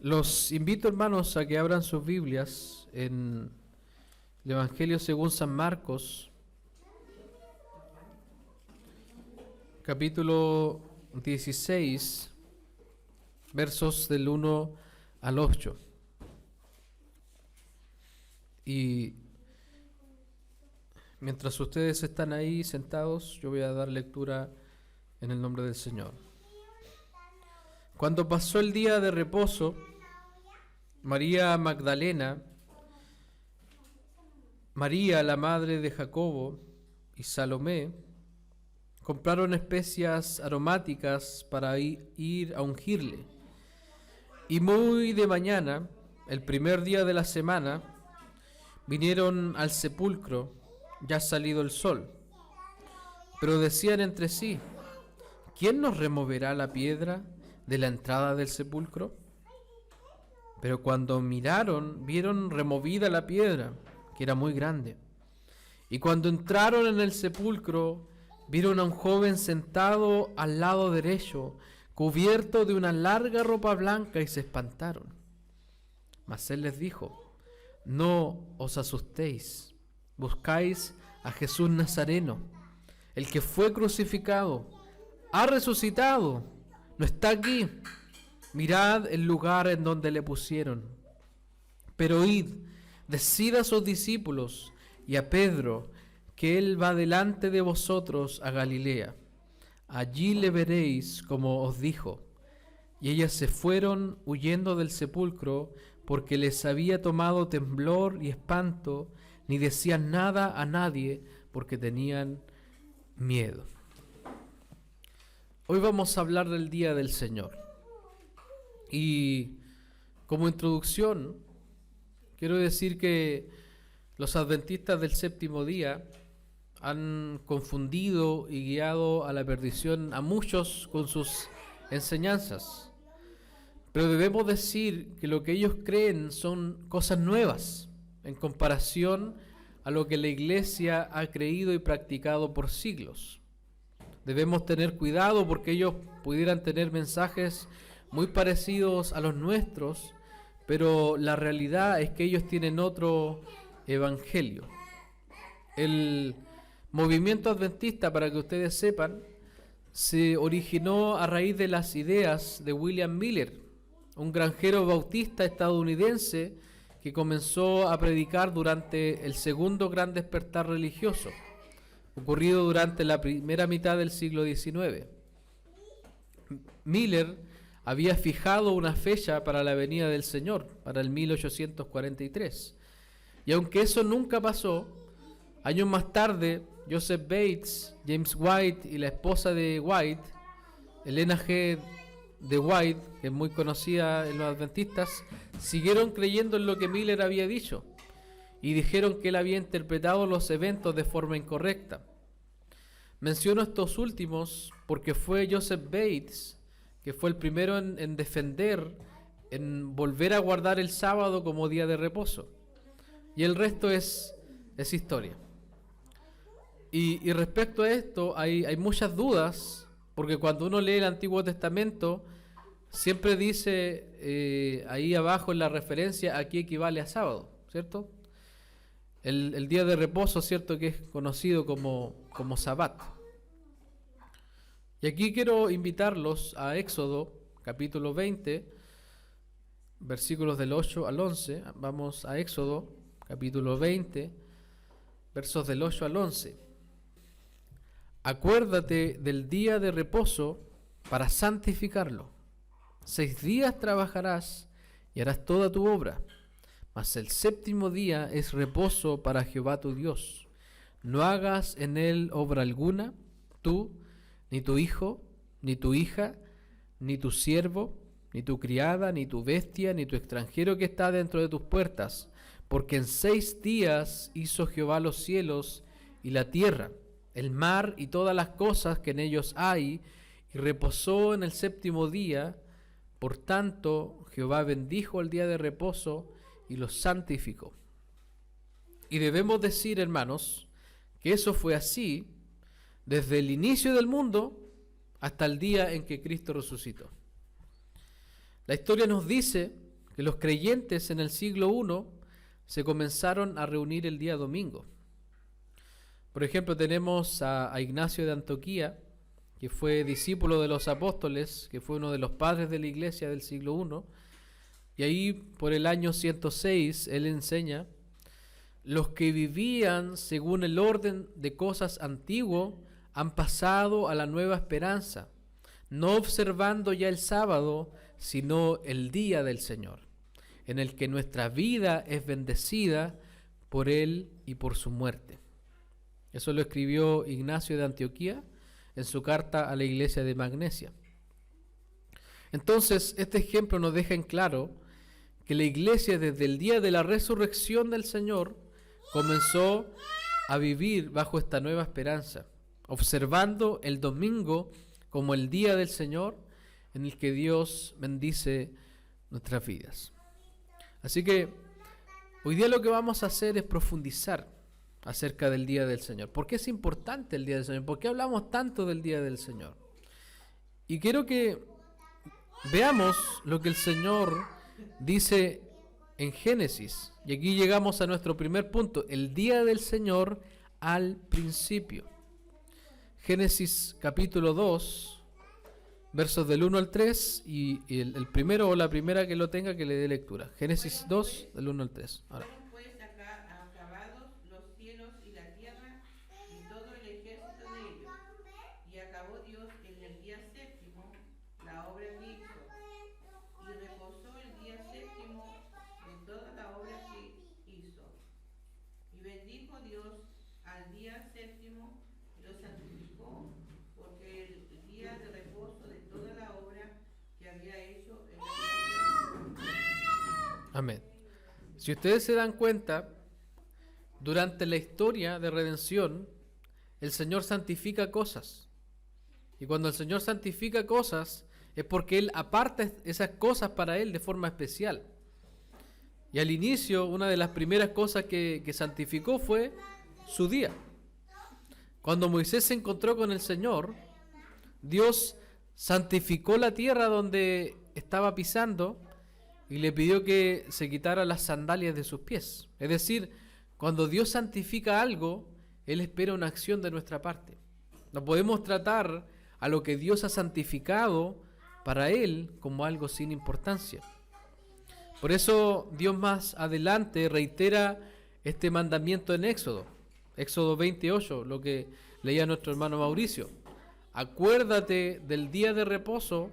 Los invito, hermanos, a que abran sus Biblias en el Evangelio según San Marcos, capítulo 16, versos del 1 al 8. Y mientras ustedes están ahí sentados, yo voy a dar lectura en el nombre del Señor. Cuando pasó el día de reposo, María Magdalena, María la madre de Jacobo y Salomé compraron especias aromáticas para ir a ungirle. Y muy de mañana, el primer día de la semana, vinieron al sepulcro, ya salido el sol. Pero decían entre sí: ¿quién nos removerá la piedra de la entrada del sepulcro? Pero cuando miraron, vieron removida la piedra, que era muy grande. Y cuando entraron en el sepulcro, vieron a un joven sentado al lado derecho, cubierto de una larga ropa blanca, y se espantaron. Mas él les dijo: no os asustéis, buscáis a Jesús Nazareno, el que fue crucificado. Ha resucitado, no está aquí. Mirad el lugar en donde le pusieron. Pero id, decid a sus discípulos y a Pedro que él va delante de vosotros a Galilea. Allí le veréis como os dijo. Y ellas se fueron huyendo del sepulcro, porque les había tomado temblor y espanto, ni decían nada a nadie, porque tenían miedo. Hoy vamos a hablar del día del Señor. Y como introducción, quiero decir que los adventistas del séptimo día han confundido y guiado a la perdición a muchos con sus enseñanzas. Pero debemos decir que lo que ellos creen son cosas nuevas en comparación a lo que la Iglesia ha creído y practicado por siglos. Debemos tener cuidado porque ellos pudieran tener mensajes muy parecidos a los nuestros, pero la realidad es que ellos tienen otro evangelio. El movimiento adventista, para que ustedes sepan, se originó a raíz de las ideas de William Miller, un granjero bautista estadounidense que comenzó a predicar durante el segundo gran despertar religioso, ocurrido durante la primera mitad del siglo XIX. Miller había fijado una fecha para la venida del Señor, para el 1843. Y aunque eso nunca pasó, años más tarde, Joseph Bates, James White y la esposa de White, Elena G. de White, que es muy conocida en los adventistas, siguieron creyendo en lo que Miller había dicho y dijeron que él había interpretado los eventos de forma incorrecta. Menciono estos últimos porque fue Joseph Bates que fue el primero en defender, en volver a guardar el sábado como día de reposo. Y el resto es historia. Y respecto a esto hay muchas dudas, porque cuando uno lee el Antiguo Testamento, siempre dice ahí abajo en la referencia a qué equivale a sábado, ¿cierto? El día de reposo, ¿cierto? Que es conocido como Sabbat. Y aquí quiero invitarlos a Éxodo, capítulo 20, versículos del 8 al 11. Vamos a Éxodo, capítulo 20, versos del 8 al 11. Acuérdate del día de reposo para santificarlo. 6 días trabajarás y harás toda tu obra, mas el séptimo día es reposo para Jehová tu Dios. No hagas en él obra alguna, tú, ni tu hijo, ni tu hija, ni tu siervo, ni tu criada, ni tu bestia, ni tu extranjero que está dentro de tus puertas, porque en 6 días hizo Jehová los cielos y la tierra, el mar y todas las cosas que en ellos hay, y reposó en el séptimo día. Por tanto, Jehová bendijo el día de reposo y lo santificó. Y debemos decir, hermanos, que eso fue así desde el inicio del mundo hasta el día en que Cristo resucitó. La historia nos dice que los creyentes en el siglo I se comenzaron a reunir el día domingo. Por ejemplo, tenemos a Ignacio de Antioquía, que fue discípulo de los apóstoles, que fue uno de los padres de la iglesia del siglo I, y ahí por el año 106 él enseña: los que vivían según el orden de cosas antiguo han pasado a la nueva esperanza, no observando ya el sábado, sino el día del Señor, en el que nuestra vida es bendecida por Él y por su muerte. Eso lo escribió Ignacio de Antioquía en su carta a la iglesia de Magnesia. Entonces, este ejemplo nos deja en claro que la iglesia desde el día de la resurrección del Señor comenzó a vivir bajo esta nueva esperanza, observando el domingo como el día del Señor en el que Dios bendice nuestras vidas. Así que hoy día lo que vamos a hacer es profundizar acerca del día del Señor. ¿Por qué es importante el día del Señor? ¿Por qué hablamos tanto del día del Señor? Y quiero que veamos lo que el Señor dice en Génesis. Y aquí llegamos a nuestro primer punto, el día del Señor al principio. Génesis capítulo 2, versos del 1 al 3, y el primero o la primera que lo tenga que le dé lectura. Génesis 2, del 1 al 3. Ahora. Fueron pues acabados los cielos y la tierra y todo el ejército de ellos. Y acabó Dios en el día séptimo la obra que hizo. Y reposó el día séptimo de toda la obra que hizo. Y bendijo Dios al día séptimo y lo santificó, porque el día de reposo de toda la obra que había hecho en la creación. Amén. Si ustedes se dan cuenta, durante la historia de redención, el Señor santifica cosas. Y cuando el Señor santifica cosas, es porque Él aparta esas cosas para Él de forma especial. Y al inicio, una de las primeras cosas que santificó fue su día. Cuando Moisés se encontró con el Señor, Dios santificó la tierra donde estaba pisando y le pidió que se quitara las sandalias de sus pies. Es decir, cuando Dios santifica algo, Él espera una acción de nuestra parte. No podemos tratar a lo que Dios ha santificado para Él como algo sin importancia. Por eso Dios más adelante reitera este mandamiento en Éxodo 28, lo que leía nuestro hermano Mauricio. Acuérdate del día de reposo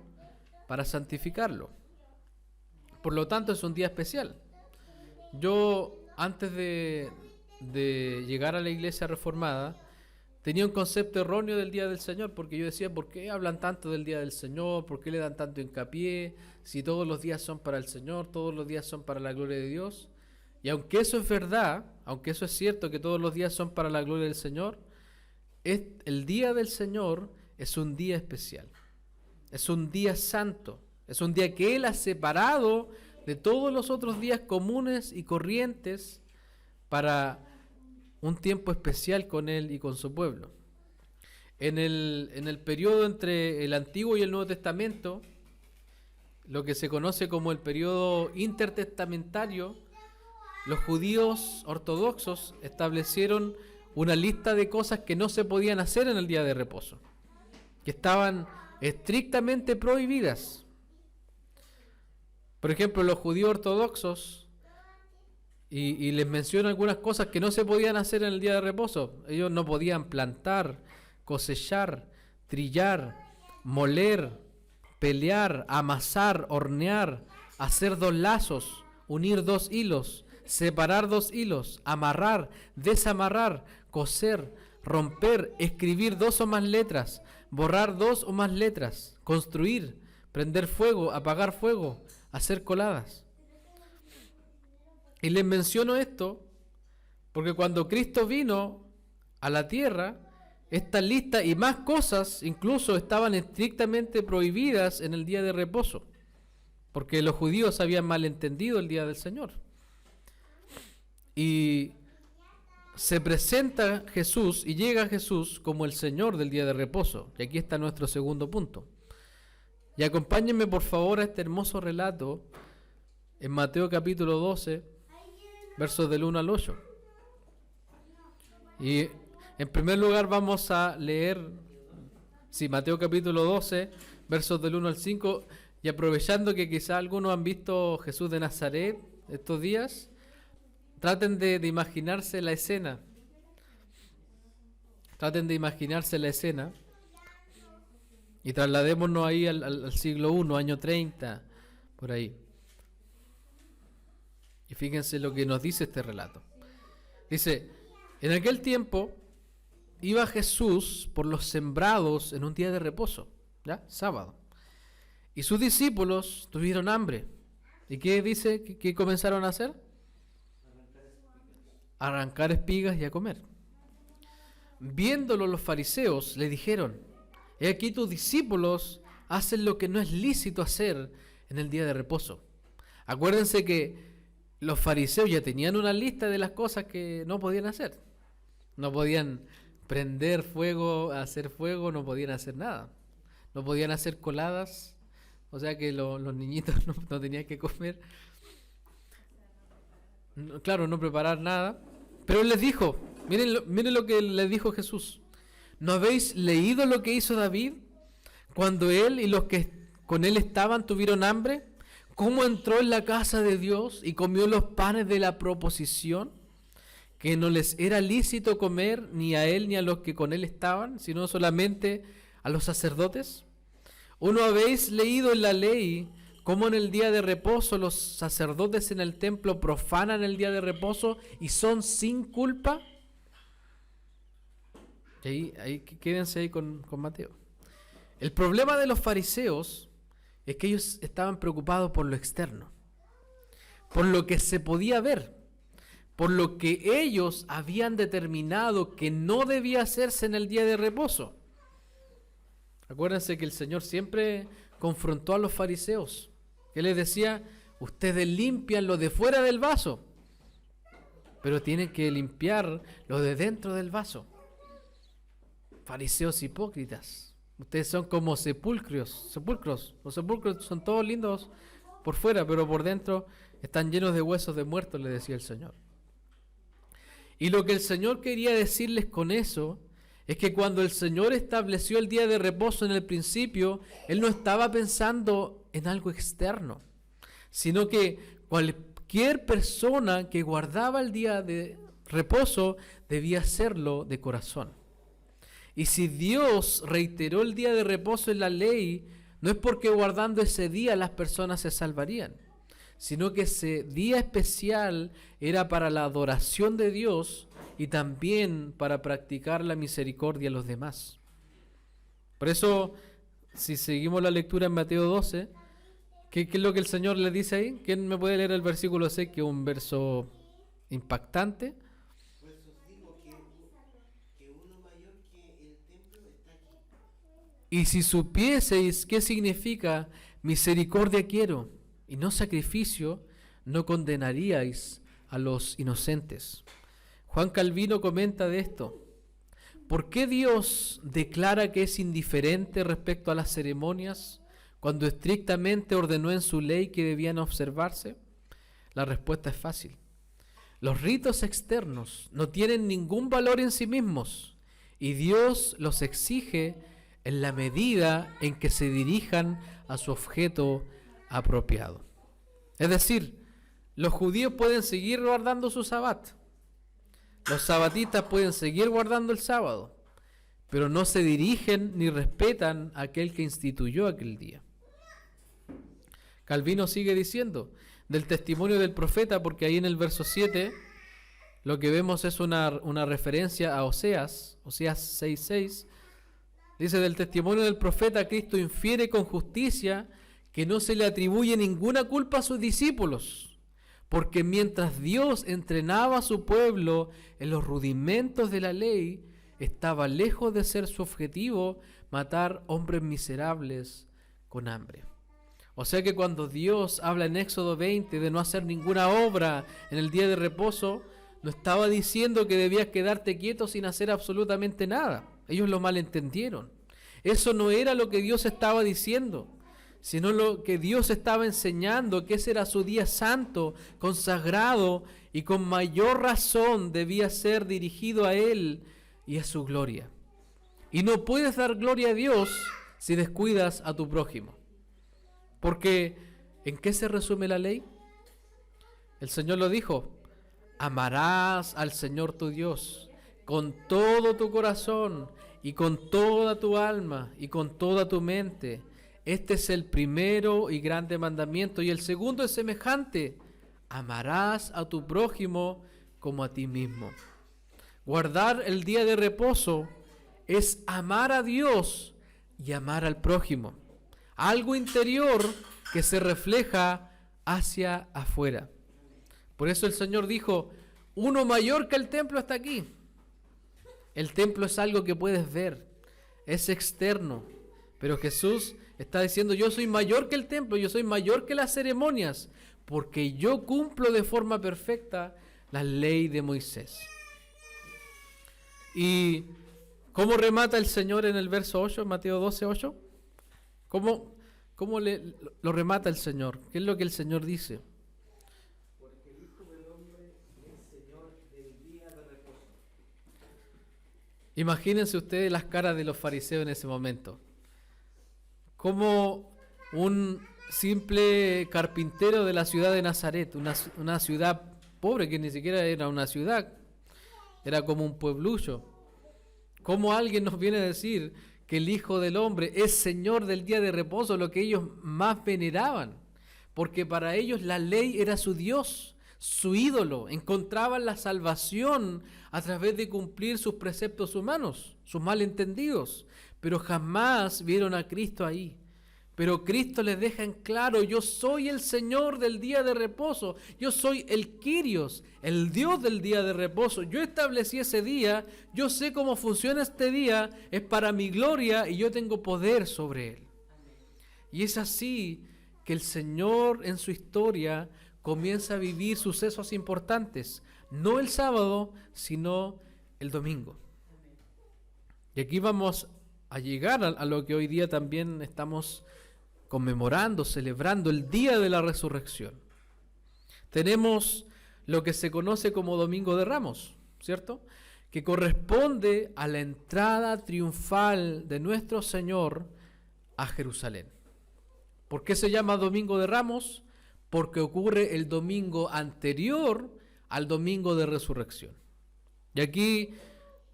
para santificarlo. Por lo tanto, es un día especial. Yo, antes de llegar a la iglesia reformada, tenía un concepto erróneo del día del Señor, porque yo decía, ¿por qué hablan tanto del día del Señor? ¿Por qué le dan tanto hincapié? Si todos los días son para el Señor, todos los días son para la gloria de Dios. Y aunque eso es verdad, aunque eso es cierto que todos los días son para la gloria del Señor, el día del Señor es un día especial. Es un día santo. Es un día que Él ha separado de todos los otros días comunes y corrientes para un tiempo especial con Él y con su pueblo. En el periodo entre el Antiguo y el Nuevo Testamento, lo que se conoce como el periodo intertestamentario, los judíos ortodoxos establecieron una lista de cosas que no se podían hacer en el día de reposo, que estaban estrictamente prohibidas. Por ejemplo, los judíos ortodoxos, y les menciono algunas cosas que no se podían hacer en el día de reposo. Ellos no podían plantar, cosechar, trillar, moler, pelear, amasar, hornear, hacer 2 lazos, unir 2 hilos, separar 2 hilos, amarrar, desamarrar, coser, romper, escribir 2 o más letras, borrar 2 o más letras, construir, prender fuego, apagar fuego, hacer coladas. Y les menciono esto porque cuando Cristo vino a la tierra, esta lista y más cosas incluso estaban estrictamente prohibidas en el día de reposo, porque los judíos habían malentendido el día del Señor. Y se presenta Jesús y llega Jesús como el Señor del día de reposo. Y aquí está nuestro segundo punto. Y acompáñenme por favor a este hermoso relato en Mateo capítulo 12, versos del 1 al 8. Y en primer lugar vamos a leer, Mateo capítulo 12, versos del 1 al 5, y aprovechando que quizá algunos han visto Jesús de Nazaret estos días, traten de imaginarse la escena. Traten de imaginarse la escena y trasladémonos ahí al siglo I, año 30, por ahí. Y fíjense lo que nos dice este relato. Dice, en aquel tiempo iba Jesús por los sembrados en un día de reposo, ¿ya? Sábado. Y sus discípulos tuvieron hambre. ¿Y qué dice que comenzaron a hacer? Arrancar espigas y a comer. Viéndolo los fariseos, le dijeron, he aquí tus discípulos hacen lo que no es lícito hacer en el día de reposo. Acuérdense que los fariseos ya tenían una lista de las cosas que no podían hacer. No podían prender fuego, hacer fuego, no podían hacer nada. No podían hacer coladas, o sea que los niñitos no tenían que comer. Claro, no preparar nada. Pero él les dijo, miren lo que les dijo Jesús. ¿No habéis leído lo que hizo David cuando él y los que con él estaban tuvieron hambre? ¿Cómo entró en la casa de Dios y comió los panes de la proposición? Que no les era lícito comer ni a él ni a los que con él estaban, sino solamente a los sacerdotes. ¿O no habéis leído en la ley cómo en el día de reposo los sacerdotes en el templo profanan el día de reposo y son sin culpa? Y ahí quédense ahí con Mateo. El problema de los fariseos es que ellos estaban preocupados por lo externo, por lo que se podía ver, por lo que ellos habían determinado que no debía hacerse en el día de reposo. Acuérdense que el Señor siempre confrontó a los fariseos. Él les decía, ustedes limpian lo de fuera del vaso, pero tienen que limpiar lo de dentro del vaso. Fariseos hipócritas, ustedes son como sepulcros. Los sepulcros son todos lindos por fuera, pero por dentro están llenos de huesos de muertos, le decía el Señor. Y lo que el Señor quería decirles con eso es que cuando el Señor estableció el día de reposo en el principio, Él no estaba pensando en algo externo, sino que cualquier persona que guardaba el día de reposo debía hacerlo de corazón. Y si Dios reiteró el día de reposo en la ley, no es porque guardando ese día las personas se salvarían, sino que ese día especial era para la adoración de Dios y también para practicar la misericordia a los demás. Por eso, si seguimos la lectura en Mateo 12, ¿qué es lo que el Señor le dice ahí? ¿Quién me puede leer el versículo 6, que es un verso impactante? Pues os digo que uno mayor que el templo está aquí. Y si supieseis qué significa misericordia quiero y no sacrificio, no condenaríais a los inocentes. Juan Calvino comenta de esto. ¿Por qué Dios declara que es indiferente respecto a las ceremonias cuando estrictamente ordenó en su ley que debían observarse? La respuesta es fácil. Los ritos externos no tienen ningún valor en sí mismos y Dios los exige en la medida en que se dirijan a su objeto apropiado. Es decir, los judíos pueden seguir guardando su sabbat, los sabatistas pueden seguir guardando el sábado, pero no se dirigen ni respetan a aquel que instituyó aquel día. Calvino sigue diciendo del testimonio del profeta, porque ahí en el verso 7 lo que vemos es una referencia a Oseas 6:6. Dice, del testimonio del profeta Cristo infiere con justicia que no se le atribuye ninguna culpa a sus discípulos, porque mientras Dios entrenaba a su pueblo en los rudimentos de la ley, estaba lejos de ser su objetivo matar hombres miserables con hambre. O sea que cuando Dios habla en Éxodo 20 de no hacer ninguna obra en el día de reposo, no estaba diciendo que debías quedarte quieto sin hacer absolutamente nada. Ellos lo malentendieron. Eso no era lo que Dios estaba diciendo, sino lo que Dios estaba enseñando, que ese era su día santo, consagrado, y con mayor razón debía ser dirigido a Él y a su gloria. Y no puedes dar gloria a Dios si descuidas a tu prójimo. Porque, ¿en qué se resume la ley? El Señor lo dijo: amarás al Señor tu Dios con todo tu corazón y con toda tu alma y con toda tu mente. Este es el primero y grande mandamiento. Y el segundo es semejante: amarás a tu prójimo como a ti mismo. Guardar el día de reposo es amar a Dios y amar al prójimo. Algo interior que se refleja hacia afuera. Por eso el Señor dijo: uno mayor que el templo está aquí. El templo es algo que puedes ver, es externo. Pero Jesús está diciendo: yo soy mayor que el templo, yo soy mayor que las ceremonias, porque yo cumplo de forma perfecta la ley de Moisés. ¿Y cómo remata el Señor en el verso 8, Mateo 12, 8? ¿Cómo lo remata el Señor? ¿Qué es lo que el Señor dice? Porque el Hijo del Hombre es Señor del día de reposo. Imagínense ustedes las caras de los fariseos en ese momento. Como un simple carpintero de la ciudad de Nazaret, una ciudad pobre que ni siquiera era una ciudad, era como un pueblullo. ¿Cómo alguien nos viene a decir que el Hijo del Hombre es Señor del día de reposo, lo que ellos más veneraban? Porque para ellos la ley era su Dios, su ídolo. Encontraban la salvación a través de cumplir sus preceptos humanos, sus malentendidos, pero jamás vieron a Cristo ahí. Pero Cristo les deja en claro: yo soy el Señor del día de reposo, yo soy el Kyrios, el Dios del día de reposo. Yo establecí ese día, yo sé cómo funciona este día, es para mi gloria y yo tengo poder sobre él. Y es así que el Señor en su historia comienza a vivir sucesos importantes, no el sábado, sino el domingo. Y aquí vamos a llegar a lo que hoy día también estamos conmemorando, celebrando, el día de la resurrección. Tenemos lo que se conoce como Domingo de Ramos, ¿cierto? Que corresponde a la entrada triunfal de nuestro Señor a Jerusalén. ¿Por qué se llama Domingo de Ramos? Porque ocurre el domingo anterior al domingo de resurrección. Y aquí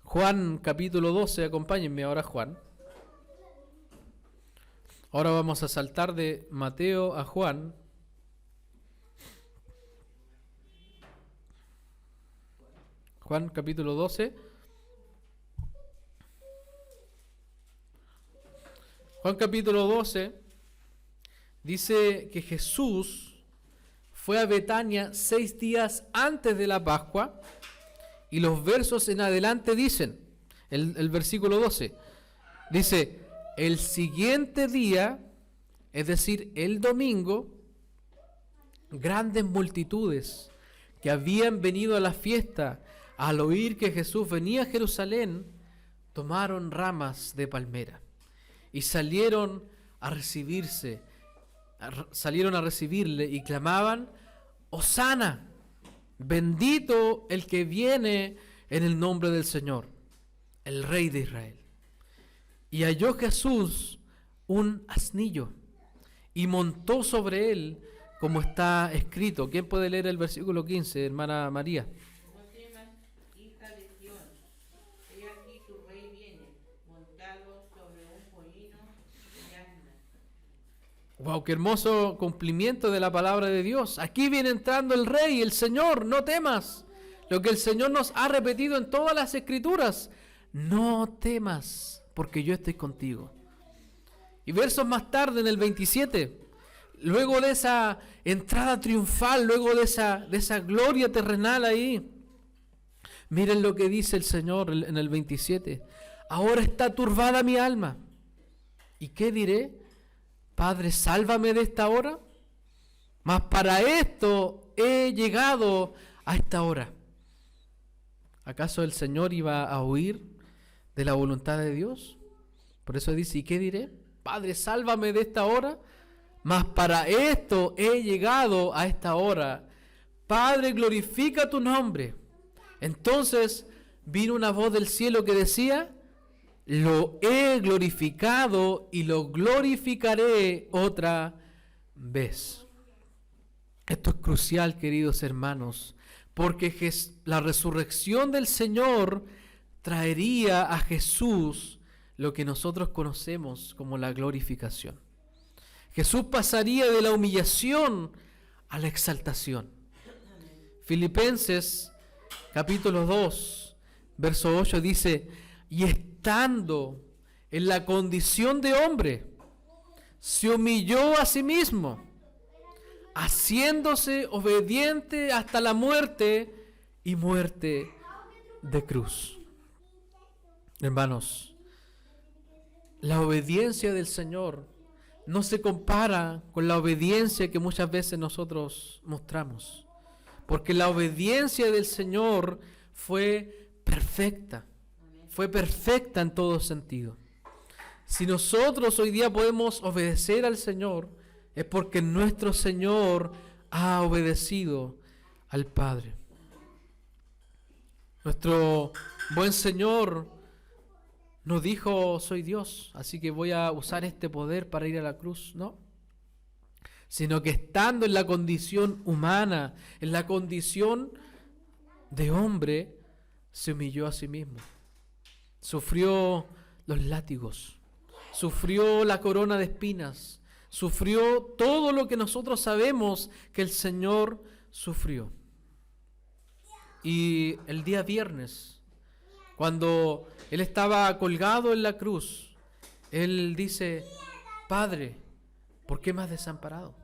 Juan capítulo 12, acompáñenme ahora Juan. Ahora vamos a saltar de Mateo a Juan. Juan capítulo 12. Juan capítulo 12 dice que Jesús fue a Betania 6 días antes de la Pascua, y los versos en adelante dicen, el versículo 12, dice: el siguiente día, es decir, el domingo, grandes multitudes que habían venido a la fiesta, al oír que Jesús venía a Jerusalén, tomaron ramas de palmera y salieron a recibirle y clamaban: Hosana, bendito el que viene en el nombre del Señor, el Rey de Israel. Y halló Jesús un asnillo y montó sobre él, como está escrito. ¿Quién puede leer el versículo 15, hermana María? No temas, hija de Sión, he aquí tu rey viene, montado sobre un pollino de asna. ¡Wow! ¡Qué hermoso cumplimiento de la palabra de Dios! Aquí viene entrando el Rey, el Señor. No temas. Lo que el Señor nos ha repetido en todas las Escrituras: no temas, porque yo estoy contigo. Y versos más tarde, en el 27, luego de esa entrada triunfal, luego de esa gloria terrenal ahí, miren lo que dice el Señor en el 27: ahora está turbada mi alma. ¿Y qué diré? Padre, sálvame de esta hora. Mas para esto he llegado a esta hora. ¿Acaso el Señor iba a huir de la voluntad de Dios? Por eso dice: ¿y qué diré? Padre, sálvame de esta hora. mas para esto he llegado a esta hora. Padre, glorifica tu nombre. Entonces vino una voz del cielo que decía: lo he glorificado y lo glorificaré otra vez. Esto es crucial, queridos hermanos, porque la resurrección del Señor traería a Jesús lo que nosotros conocemos como la glorificación. Jesús pasaría de la humillación a la exaltación. Filipenses capítulo 2, verso 8 dice: y estando en la condición de hombre, se humilló a sí mismo, haciéndose obediente hasta la muerte y muerte de cruz. Hermanos, la obediencia del Señor no se compara con la obediencia que muchas veces nosotros mostramos, porque la obediencia del Señor fue perfecta en todo sentido. Si nosotros hoy día podemos obedecer al Señor, es porque nuestro Señor ha obedecido al Padre. Nuestro buen Señor no dijo: soy Dios, así que voy a usar este poder para ir a la cruz. No, sino que estando en la condición humana, en la condición de hombre, se humilló a sí mismo. Sufrió los látigos, sufrió la corona de espinas, sufrió todo lo que nosotros sabemos que el Señor sufrió. Y el día viernes, cuando Él estaba colgado en la cruz, Él dice: Padre, ¿por qué me has desamparado?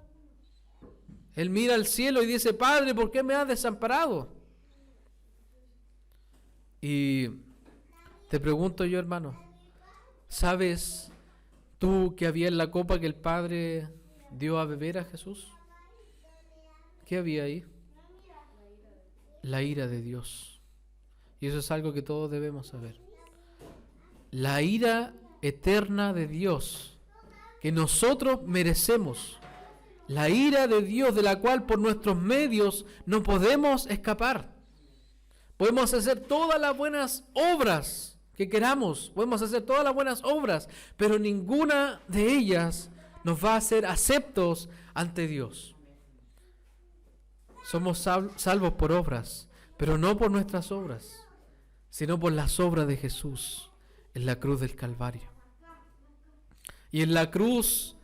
Él mira al cielo y dice: Padre, ¿por qué me has desamparado? Y te pregunto yo, hermano, ¿sabes tú qué había en la copa que el Padre dio a beber a Jesús? ¿Qué había ahí? La ira de Dios. Y eso es algo que todos debemos saber. La ira eterna de Dios que nosotros merecemos. La ira de Dios de la cual por nuestros medios no podemos escapar. Podemos hacer todas las buenas obras que queramos, podemos hacer todas las buenas obras, pero ninguna de ellas nos va a hacer aceptos ante Dios. Somos salvos por obras, pero no por nuestras obras, sino por las obras de Jesús en la cruz del Calvario. Y en la cruz,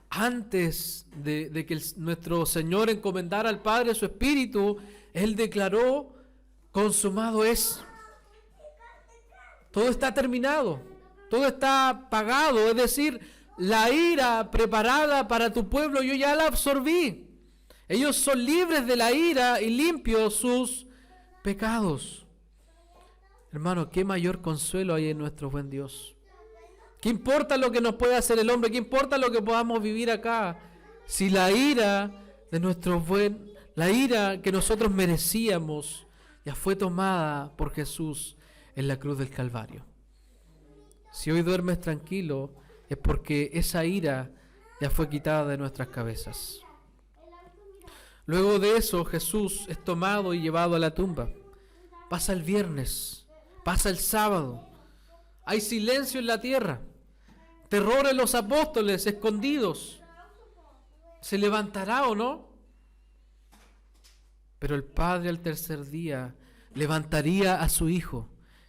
antes de que nuestro Señor encomendara al Padre su Espíritu, Él declaró: consumado es. Todo está terminado, todo está pagado, es decir, la ira preparada para tu pueblo yo ya la absorbí. Ellos son libres de la ira y limpios sus pecados. Hermano, qué mayor consuelo hay en nuestro buen Dios. ¿Qué importa lo que nos puede hacer el hombre? ¿Qué importa lo que podamos vivir acá? Si la ira de la ira que nosotros merecíamos ya fue tomada por Jesús en la cruz del Calvario. Si hoy duermes tranquilo, es porque esa ira ya fue quitada de nuestras cabezas. Luego de eso, Jesús es tomado y llevado a la tumba. Pasa el viernes, pasa el sábado. Hay silencio en la tierra, terror en los apóstoles escondidos. ¿Se levantará o no? Pero el Padre al tercer día levantaría a su Hijo.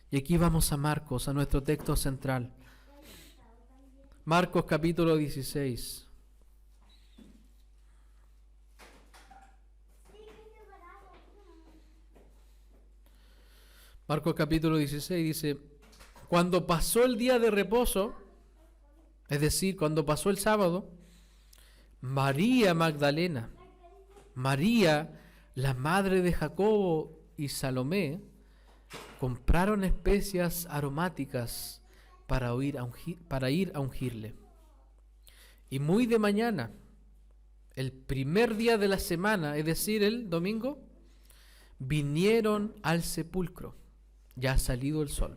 Y aquí vamos a Marcos, a nuestro texto central. Marcos capítulo 16. Marcos capítulo 16 dice: cuando pasó el día de reposo, es decir, cuando pasó el sábado, María Magdalena, María, la madre de Jacobo, y Salomé compraron especias aromáticas para ir a ungirle. Y muy de mañana, el primer día de la semana, es decir, el domingo, vinieron al sepulcro, ya ha salido el sol.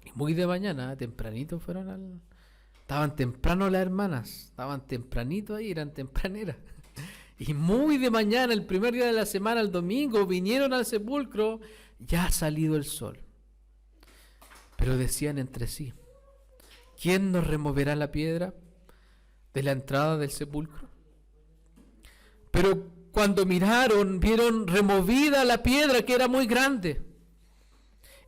Y muy de mañana, tempranito fueron Estaban temprano las hermanas, estaban tempranito ahí, eran tempraneras. Y muy de mañana, el primer día de la semana, el domingo, vinieron al sepulcro, ya ha salido el sol. Pero decían entre sí, ¿quién nos removerá la piedra de la entrada del sepulcro? Pero cuando miraron, vieron removida la piedra, que era muy grande.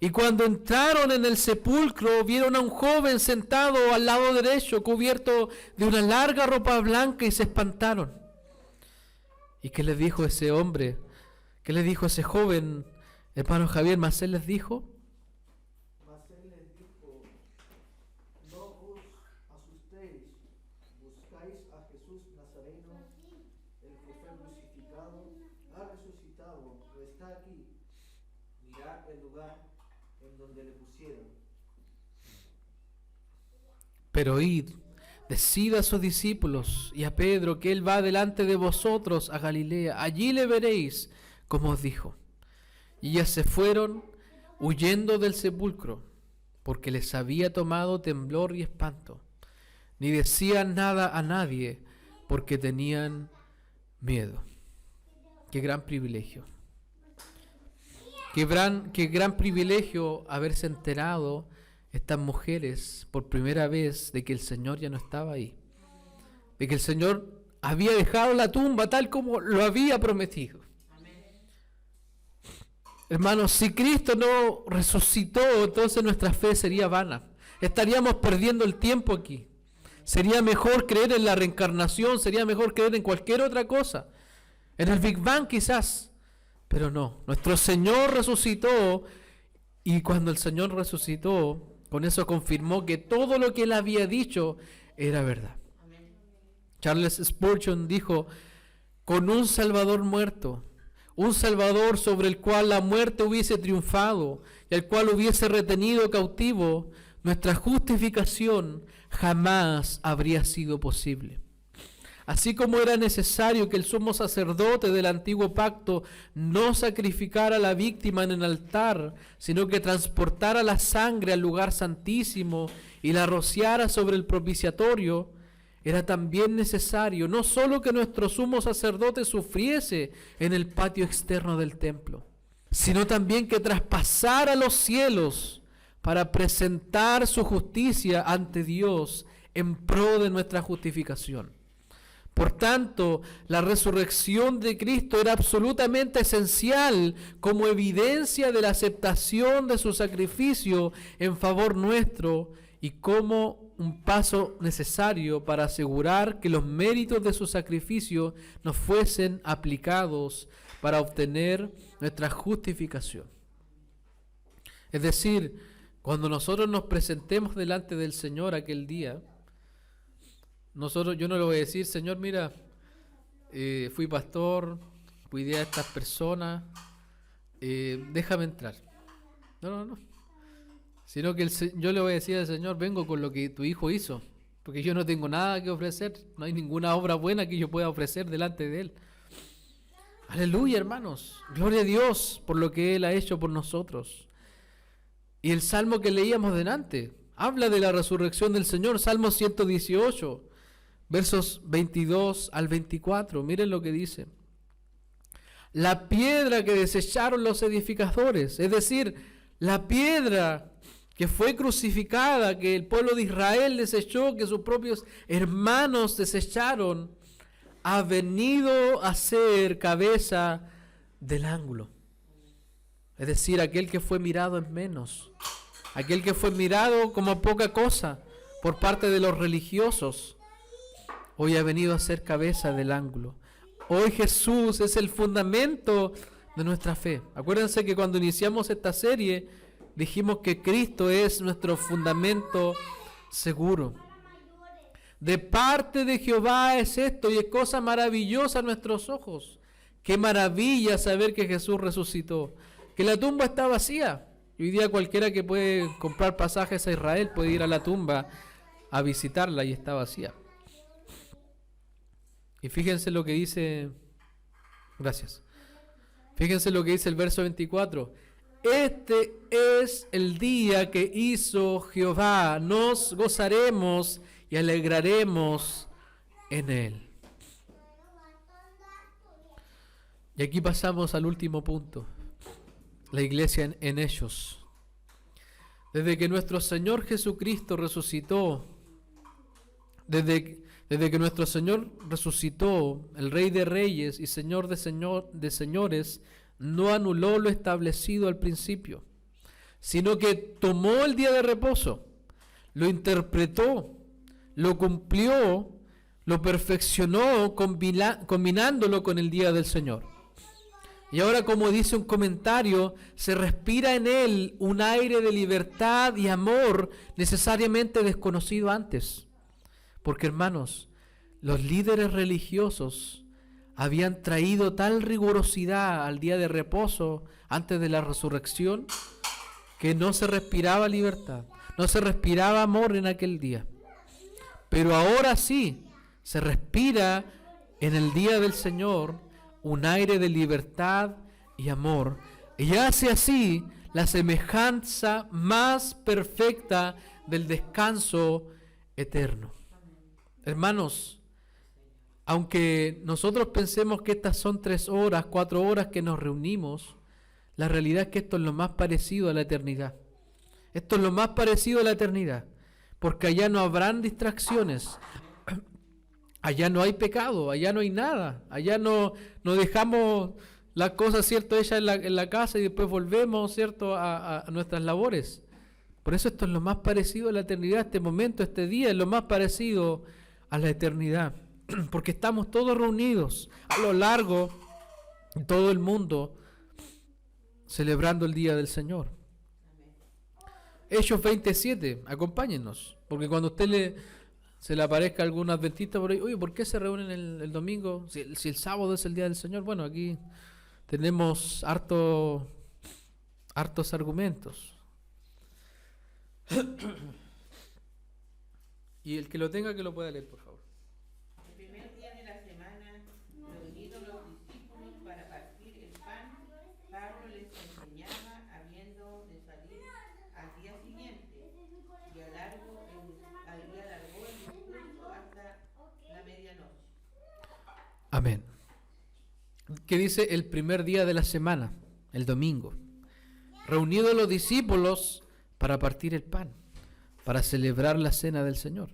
Y cuando entraron en el sepulcro, vieron a un joven sentado al lado derecho, cubierto de una larga ropa blanca, y se espantaron. ¿Y qué les dijo ese hombre? ¿Qué les dijo ese joven? Hermano Javier, Marcel les dijo. Marcel les dijo, no os asustéis, buscáis a Jesús Nazareno, el que fue crucificado, ha resucitado, no está aquí. Mirad el lugar en donde le pusieron. Pero id, decid a sus discípulos y a Pedro que él va delante de vosotros a Galilea. Allí le veréis, como os dijo. Y ya se fueron huyendo del sepulcro, porque les había tomado temblor y espanto. Ni decían nada a nadie, porque tenían miedo. Qué gran privilegio. Qué gran privilegio haberse enterado estas mujeres por primera vez de que el Señor ya no estaba ahí. De que el Señor había dejado la tumba tal como lo había prometido. Hermanos, si Cristo no resucitó, entonces nuestra fe sería vana. Estaríamos perdiendo el tiempo aquí. Sería mejor creer en la reencarnación, sería mejor creer en cualquier otra cosa. En el Big Bang quizás, pero no. Nuestro Señor resucitó, y cuando el Señor resucitó, con eso confirmó que todo lo que Él había dicho era verdad. Charles Spurgeon dijo, con un Salvador muerto, un Salvador sobre el cual la muerte hubiese triunfado y al cual hubiese retenido cautivo, nuestra justificación jamás habría sido posible. Así como era necesario que el sumo sacerdote del antiguo pacto no sacrificara a la víctima en el altar, sino que transportara la sangre al lugar santísimo y la rociara sobre el propiciatorio, era también necesario no solo que nuestro sumo sacerdote sufriese en el patio externo del templo, sino también que traspasara los cielos para presentar su justicia ante Dios en pro de nuestra justificación. Por tanto, la resurrección de Cristo era absolutamente esencial como evidencia de la aceptación de su sacrificio en favor nuestro y como un paso necesario para asegurar que los méritos de su sacrificio nos fuesen aplicados para obtener nuestra justificación. Es decir, cuando nosotros nos presentemos delante del Señor aquel día, yo no le voy a decir, Señor, mira, fui pastor, cuidé a estas personas, déjame entrar. No. Sino que yo le voy a decir al Señor, vengo con lo que tu hijo hizo, porque yo no tengo nada que ofrecer, no hay ninguna obra buena que yo pueda ofrecer delante de Él. Aleluya, hermanos, gloria a Dios por lo que Él ha hecho por nosotros. Y el salmo que leíamos delante habla de la resurrección del Señor, Salmo 118, versos 22 al 24, miren lo que dice. La piedra que desecharon los edificadores, es decir, la piedra que fue crucificada, que el pueblo de Israel desechó, que sus propios hermanos desecharon, ha venido a ser cabeza del ángulo. Es decir, aquel que fue mirado en menos, aquel que fue mirado como poca cosa por parte de los religiosos, hoy ha venido a ser cabeza del ángulo. Hoy Jesús es el fundamento de nuestra fe. Acuérdense que cuando iniciamos esta serie dijimos que Cristo es nuestro fundamento seguro. De parte de Jehová es esto, y es cosa maravillosa a nuestros ojos. Qué maravilla saber que Jesús resucitó, que la tumba está vacía. Y hoy día cualquiera que puede comprar pasajes a Israel puede ir a la tumba a visitarla y está vacía. Y fíjense lo que dice, gracias. Fíjense lo que dice el verso 24. Este es el día que hizo Jehová, nos gozaremos y alegraremos en Él. Y aquí pasamos al último punto. La iglesia en ellos. Desde que nuestro Señor Jesucristo resucitó, desde que nuestro Señor resucitó, el Rey de Reyes y Señor de Señores, no anuló lo establecido al principio, sino que tomó el día de reposo, lo interpretó, lo cumplió, lo perfeccionó, combinándolo con el día del Señor. Y ahora, como dice un comentario, se respira en él un aire de libertad y amor necesariamente desconocido antes. Porque, hermanos, los líderes religiosos habían traído tal rigurosidad al día de reposo antes de la resurrección que no se respiraba libertad, no se respiraba amor en aquel día. Pero ahora sí, se respira en el día del Señor un aire de libertad y amor, y hace así la semejanza más perfecta del descanso eterno. Hermanos, aunque nosotros pensemos que estas son 3 horas, 4 horas que nos reunimos, la realidad es que esto es lo más parecido a la eternidad. Esto es lo más parecido a la eternidad, porque allá no habrán distracciones. Allá no hay pecado, allá no hay nada, allá no dejamos las cosas, ¿cierto?, hechas en la casa y después volvemos, ¿cierto?, a nuestras labores. Por eso esto es lo más parecido a la eternidad, este momento, este día es lo más parecido a la eternidad, porque estamos todos reunidos a lo largo de todo el mundo celebrando el día del Señor. Hechos 27, acompáñennos, porque cuando usted se le aparezca algún adventista por ahí, oye, ¿por qué se reúnen el domingo? Si el sábado es el día del Señor. Bueno, aquí tenemos hartos argumentos. Y el que lo tenga, que lo pueda leer, por favor. El primer día de la semana, reunidos los discípulos para partir el pan, Pablo les enseñaba habiendo de salir al día siguiente, y alargó el discurso hasta la medianoche. Amén. ¿Qué dice el primer día de la semana? El domingo. Reunidos los discípulos para partir el pan, para celebrar la cena del Señor.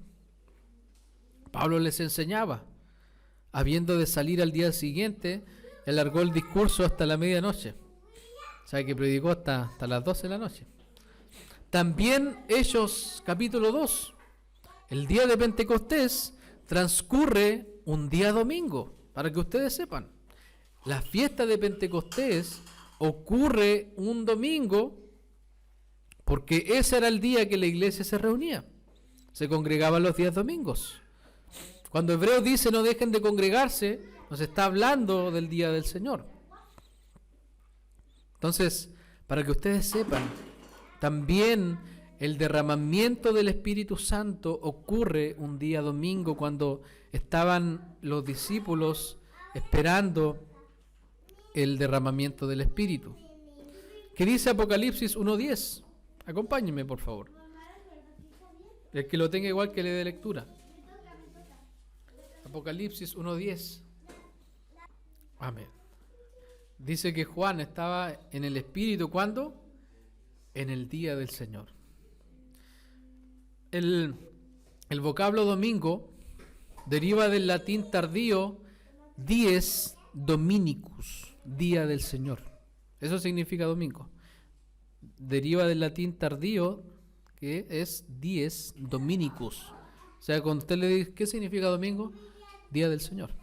Pablo les enseñaba, habiendo de salir al día siguiente, alargó el discurso hasta la medianoche. O sea que predicó hasta las 12 de la noche. También Hechos capítulo 2, el día de Pentecostés transcurre un día domingo, para que ustedes sepan. La fiesta de Pentecostés ocurre un domingo porque ese era el día que la iglesia se reunía. Se congregaba los días domingos. Cuando Hebreos dice no dejen de congregarse, nos está hablando del día del Señor. Entonces, para que ustedes sepan, también el derramamiento del Espíritu Santo ocurre un día domingo cuando estaban los discípulos esperando el derramamiento del Espíritu. ¿Qué dice Apocalipsis 1:10? Acompáñenme, por favor. El que lo tenga igual que le dé lectura. Apocalipsis 1:10. Amén. Dice que Juan estaba en el Espíritu, ¿cuándo? En el día del Señor. El vocablo domingo deriva del latín tardío dies dominicus, día del Señor. Eso significa domingo. Deriva del latín tardío, que es dies dominicus. O sea, cuando usted le dice, ¿qué significa domingo? Día del Señor.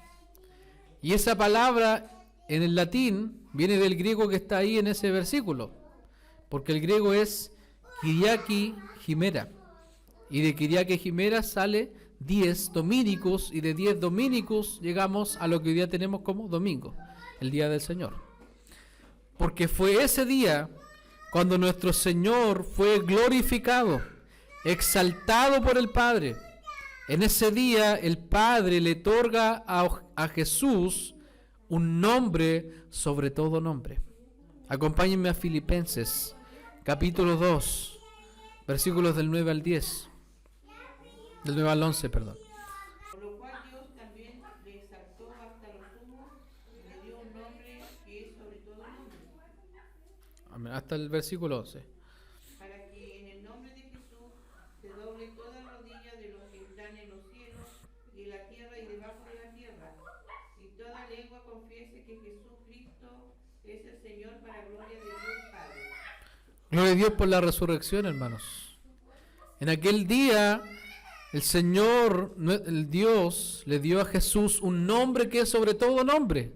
Y esa palabra en el latín viene del griego que está ahí en ese versículo, porque el griego es Kyriaki Himera, y de Kyriaki Himera sale dies dominicus, y de dies dominicus llegamos a lo que hoy día tenemos como domingo, el día del Señor. Porque fue ese día cuando nuestro Señor fue glorificado, exaltado por el Padre. En ese día el Padre le otorga a Jesús un nombre sobre todo nombre. Acompáñenme a Filipenses, capítulo 2, versículos del 9 al 10. Del 9 al 11, perdón. Por lo cual Dios también le exaltó hasta lo sumo y le dio un nombre que es sobre todo nombre, Amén. Hasta el versículo 11. para que en el nombre de Jesús se doble toda rodilla de los que están en los cielos y en la tierra y debajo de la tierra, y toda lengua confiese que Jesucristo es el Señor para gloria de Dios Padre. Gloria a Dios por la resurrección, hermanos. En aquel día, el Señor, el Dios, le dio a Jesús un nombre que es sobre todo nombre,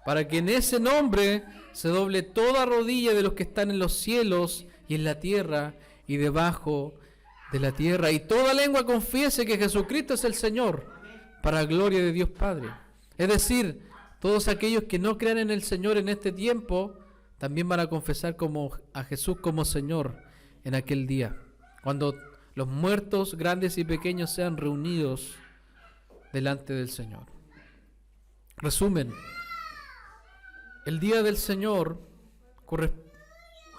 para que en ese nombre se doble toda rodilla de los que están en los cielos y en la tierra y debajo de la tierra, y toda lengua confiese que Jesucristo es el Señor, para gloria de Dios Padre. Es decir, todos aquellos que no crean en el Señor en este tiempo, también van a confesar a Jesús como Señor en aquel día, cuando los muertos, grandes y pequeños, sean reunidos delante del Señor. Resumen, el día del Señor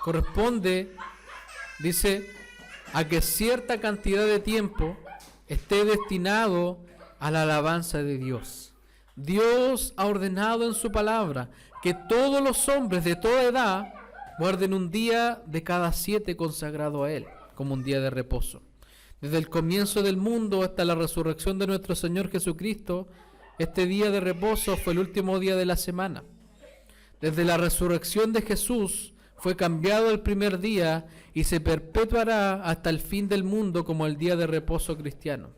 corresponde, dice, a que cierta cantidad de tiempo esté destinado a la alabanza de Dios. Dios ha ordenado en su palabra que todos los hombres de toda edad guarden un día de cada 7 consagrado a Él, como un día de reposo. Desde el comienzo del mundo hasta la resurrección de nuestro Señor Jesucristo, este día de reposo fue el último día de la semana. Desde la resurrección de Jesús fue cambiado el primer día y se perpetuará hasta el fin del mundo como el día de reposo cristiano.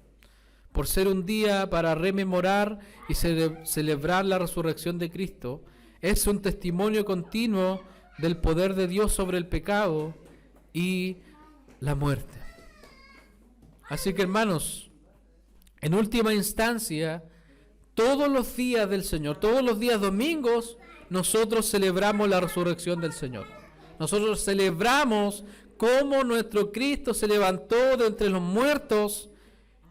Por ser un día para rememorar y celebrar la resurrección de Cristo, es un testimonio continuo del poder de Dios sobre el pecado y la muerte. Así que, hermanos, en última instancia, todos los días del Señor, todos los días domingos, nosotros celebramos la resurrección del Señor. Nosotros celebramos cómo nuestro Cristo se levantó de entre los muertos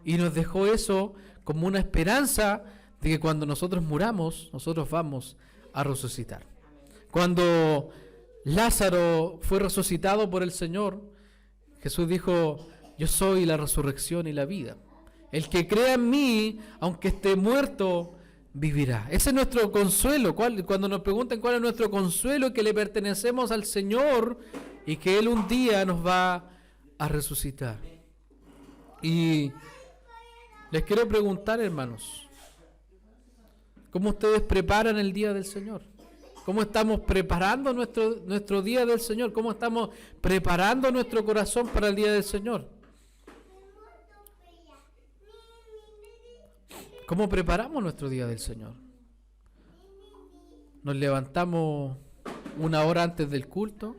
y nos dejó eso como una esperanza de que cuando nosotros muramos, nosotros vamos a resucitar. Cuando Lázaro fue resucitado por el Señor, Jesús dijo: yo soy la resurrección y la vida. El que crea en mí, aunque esté muerto, vivirá. Ese es nuestro consuelo. Cuando nos preguntan cuál es nuestro consuelo, que le pertenecemos al Señor y que Él un día nos va a resucitar. Y les quiero preguntar, hermanos, ¿cómo ustedes preparan el día del Señor? ¿Cómo estamos preparando nuestro día del Señor? ¿Cómo estamos preparando nuestro corazón para el día del Señor? ¿Cómo preparamos nuestro día del Señor? ¿Nos levantamos 1 hora antes del culto?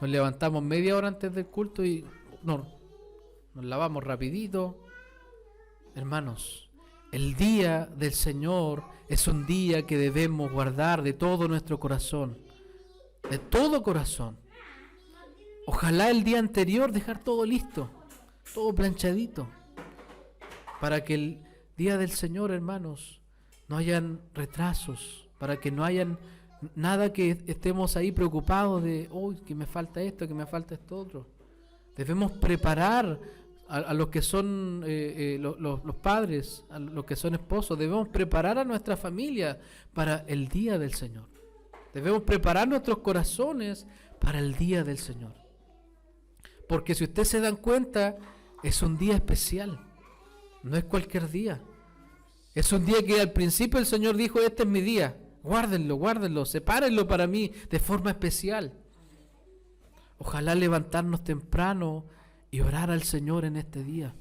¿Nos levantamos media hora antes del culto y nos lavamos rapidito? Hermanos, el día del Señor es un día que debemos guardar de todo nuestro corazón, de todo corazón. Ojalá el día anterior dejar todo listo, todo planchadito, para que el día del Señor, hermanos, no hayan retrasos, para que no hayan nada que estemos ahí preocupados de, que me falta esto, que me falta esto otro. Debemos preparar a los que son los padres, a los que son esposos, debemos preparar a nuestra familia para el día del Señor. Debemos preparar nuestros corazones para el día del Señor. Porque si ustedes se dan cuenta, es un día especial. No es cualquier día. Es un día que al principio el Señor dijo: este es mi día. Guárdenlo, sepárenlo para mí de forma especial. Ojalá levantarnos temprano y orar al Señor en este día.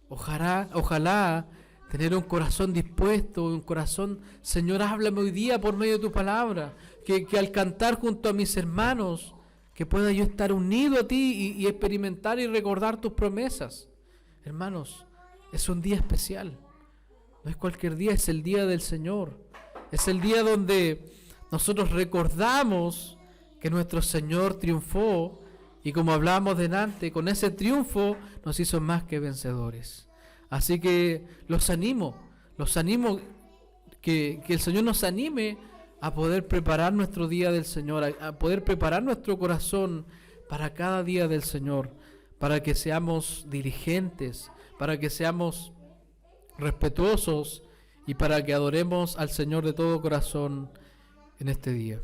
Ojalá tener un corazón dispuesto, un corazón: Señor, háblame hoy día por medio de tu palabra. Que al cantar junto a mis hermanos, que pueda yo estar unido a ti y experimentar y recordar tus promesas. Hermanos, es un día especial. No es cualquier día, es el día del Señor. Es el día donde nosotros recordamos que nuestro Señor triunfó, y como hablábamos delante, con ese triunfo nos hizo más que vencedores. Así que los animo que el Señor nos anime a poder preparar nuestro día del Señor, a poder preparar nuestro corazón para cada día del Señor, para que seamos diligentes, para que seamos respetuosos y para que adoremos al Señor de todo corazón en este día.